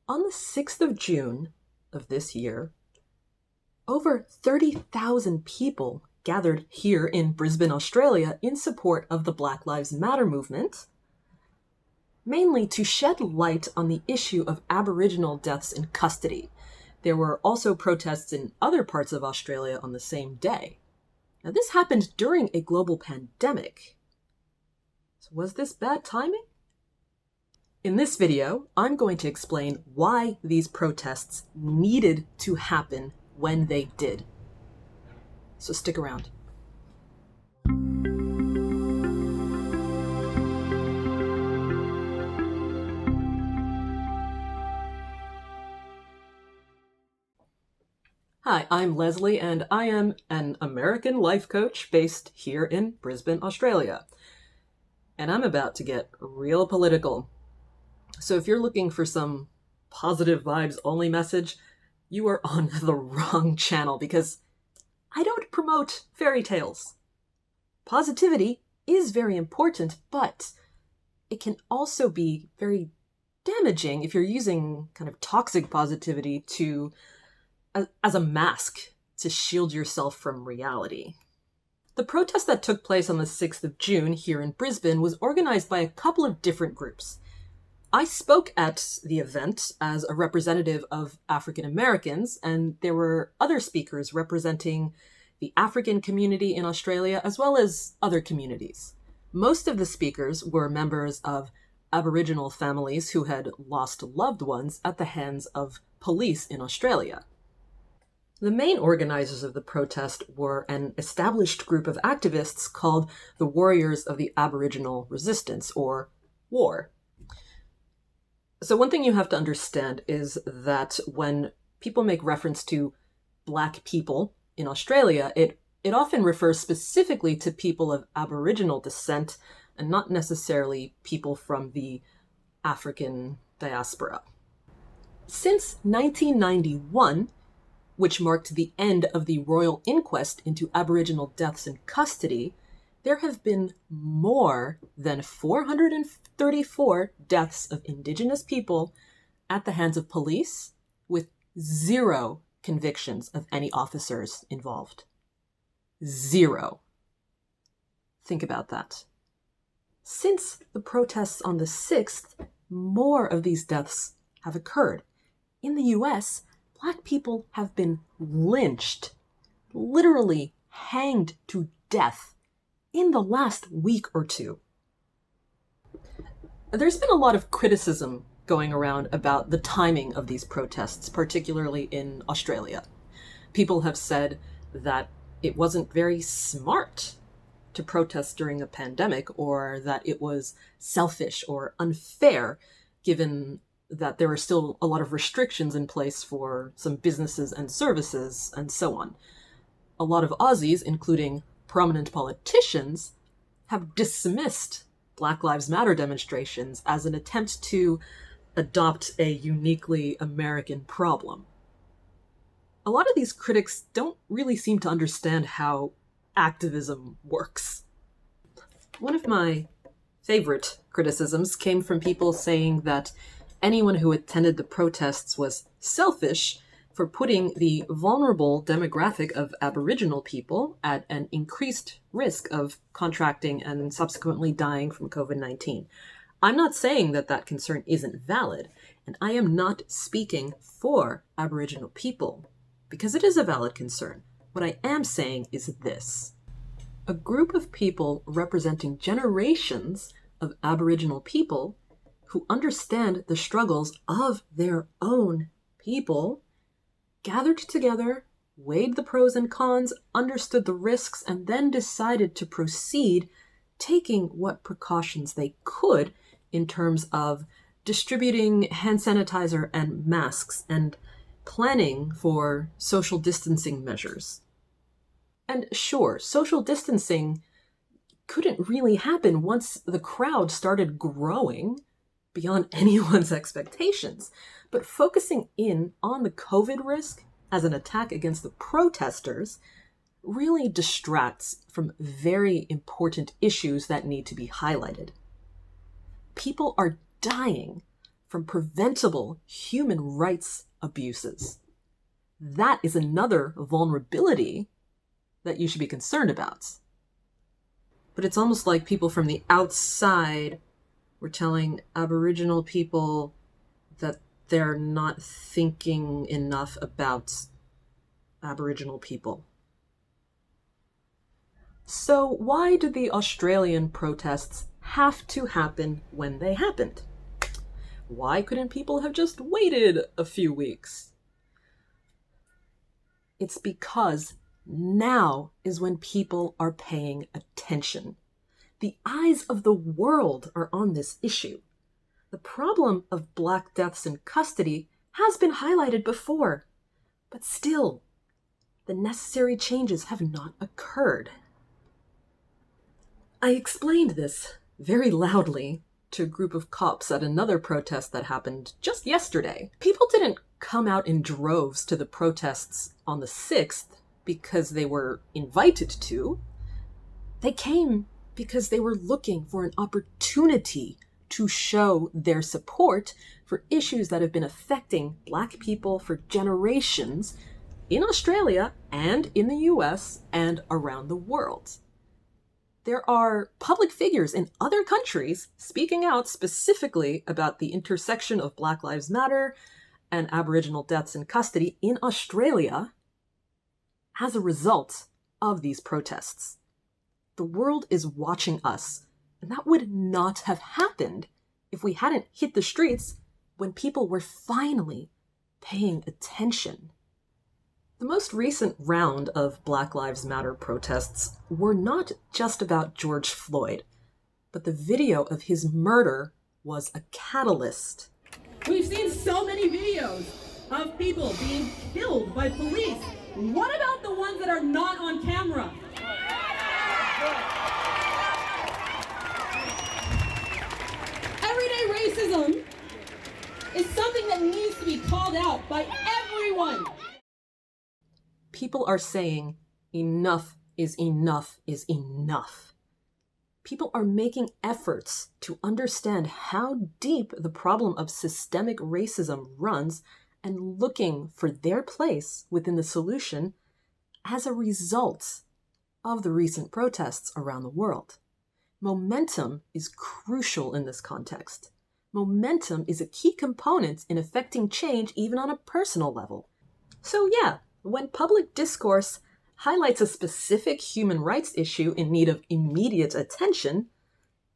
On the 6th of June of this year, over 30,000 people gathered here in Brisbane, Australia, in support of the Black Lives Matter movement, mainly to shed light on the issue of Aboriginal deaths in custody. There were also protests in other parts of Australia on the same day. Now, this happened during a global pandemic. So was this bad timing? In this video, I'm going to explain why these protests needed to happen when they did. So stick around. Hi, I'm Leslie, and I am an American life coach based here in Brisbane, Australia. And I'm about to get real political. So if you're looking for some positive vibes only message, you are on the wrong channel because I don't promote fairy tales. Positivity is very important, but it can also be very damaging if you're using kind of toxic positivity as a mask to shield yourself from reality. The protest that took place on the 6th of June here in Brisbane was organized by a couple of different groups. I spoke at the event as a representative of African Americans, and there were other speakers representing the African community in Australia as well as other communities. Most of the speakers were members of Aboriginal families who had lost loved ones at the hands of police in Australia. The main organizers of the protest were an established group of activists called the Warriors of the Aboriginal Resistance, or WAR. So one thing you have to understand is that when people make reference to Black people in Australia, it often refers specifically to people of Aboriginal descent and not necessarily people from the African diaspora. Since 1991, which marked the end of the royal inquest into Aboriginal deaths in custody, there have been more than 434 deaths of Indigenous people at the hands of police, with 0 convictions of any officers involved. 0. Think about that. Since the protests on the 6th, more of these deaths have occurred. In the US, Black people have been lynched, literally hanged to death in the last week or two. There's been a lot of criticism going around about the timing of these protests, particularly in Australia. People have said that it wasn't very smart to protest during a pandemic, or that it was selfish or unfair, given that there are still a lot of restrictions in place for some businesses and services, and so on. A lot of Aussies, including prominent politicians, have dismissed Black Lives Matter demonstrations as an attempt to adopt a uniquely American problem. A lot of these critics don't really seem to understand how activism works. One of my favorite criticisms came from people saying that anyone who attended the protests was selfish for putting the vulnerable demographic of Aboriginal people at an increased risk of contracting and subsequently dying from COVID-19. I'm not saying that that concern isn't valid, and I am not speaking for Aboriginal people, because it is a valid concern. What I am saying is this. A group of people representing generations of Aboriginal people who understand the struggles of their own people gathered together, weighed the pros and cons, understood the risks, and then decided to proceed, taking what precautions they could in terms of distributing hand sanitizer and masks and planning for social distancing measures. And sure, social distancing couldn't really happen once the crowd started growing beyond anyone's expectations. But focusing in on the COVID risk as an attack against the protesters really distracts from very important issues that need to be highlighted. People are dying from preventable human rights abuses. That is another vulnerability that you should be concerned about. But it's almost like people from the outside were telling Aboriginal people that they're not thinking enough about Aboriginal people. So why did the Australian protests have to happen when they happened? Why couldn't people have just waited a few weeks? It's because now is when people are paying attention. The eyes of the world are on this issue. The problem of Black deaths in custody has been highlighted before, but still, the necessary changes have not occurred. I explained this very loudly to a group of cops at another protest that happened just yesterday. People didn't come out in droves to the protests on the 6th because they were invited to. They came because they were looking for an opportunity to show their support for issues that have been affecting Black people for generations in Australia and in the US and around the world. There are public figures in other countries speaking out specifically about the intersection of Black Lives Matter and Aboriginal deaths in custody in Australia as a result of these protests. The world is watching us, and that would not have happened if we hadn't hit the streets when people were finally paying attention. The most recent round of Black Lives Matter protests were not just about George Floyd, but the video of his murder was a catalyst. We've seen so many videos of people being killed by police. What about the ones that are not on camera? Everyday racism is something that needs to be called out by everyone. People are saying enough is enough is enough. People are making efforts to understand how deep the problem of systemic racism runs and looking for their place within the solution as a result of the recent protests around the world. Momentum is crucial in this context. Momentum is a key component in affecting change even on a personal level. So yeah, when public discourse highlights a specific human rights issue in need of immediate attention,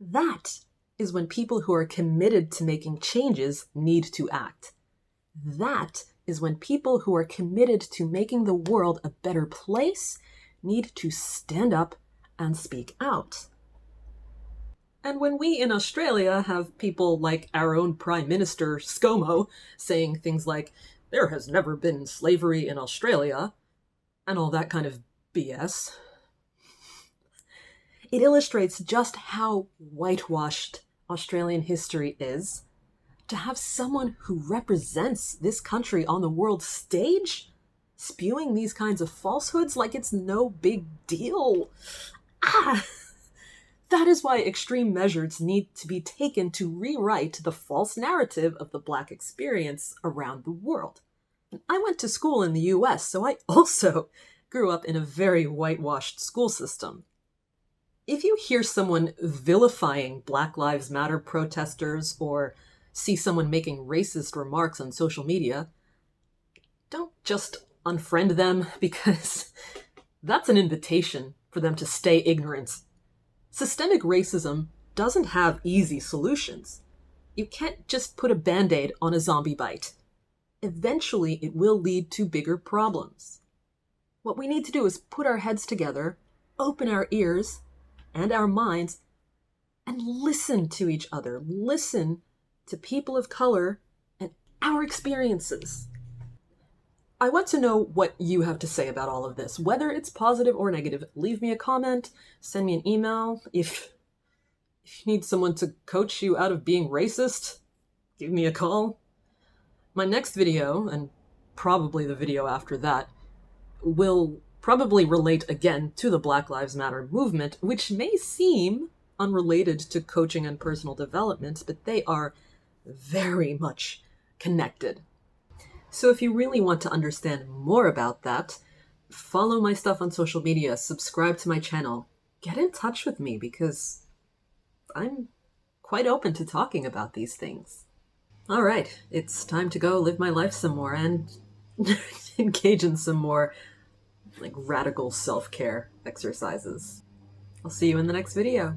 that is when people who are committed to making changes need to act. That is when people who are committed to making the world a better place need to stand up and speak out. And when we in Australia have people like our own Prime Minister, ScoMo, saying things like, "There has never been slavery in Australia," and all that kind of BS, it illustrates just how whitewashed Australian history is. To have someone who represents this country on the world stage spewing these kinds of falsehoods like it's no big deal. That is why extreme measures need to be taken to rewrite the false narrative of the Black experience around the world. I went to school in the US, so I also grew up in a very whitewashed school system. If you hear someone vilifying Black Lives Matter protesters or see someone making racist remarks on social media, don't just unfriend them, because that's an invitation for them to stay ignorant. Systemic racism doesn't have easy solutions. You can't just put a band-aid on a zombie bite. Eventually, it will lead to bigger problems. What we need to do is put our heads together, open our ears and our minds, and listen to each other. Listen to people of color and our experiences. I want to know what you have to say about all of this, whether it's positive or negative. Leave me a comment, send me an email. If you need someone to coach you out of being racist, give me a call. My next video, and probably the video after that, will probably relate again to the Black Lives Matter movement, which may seem unrelated to coaching and personal development, but they are very much connected. So if you really want to understand more about that, follow my stuff on social media, subscribe to my channel, get in touch with me because I'm quite open to talking about these things. All right, it's time to go live my life some more and engage in some more radical self-care exercises. I'll see you in the next video.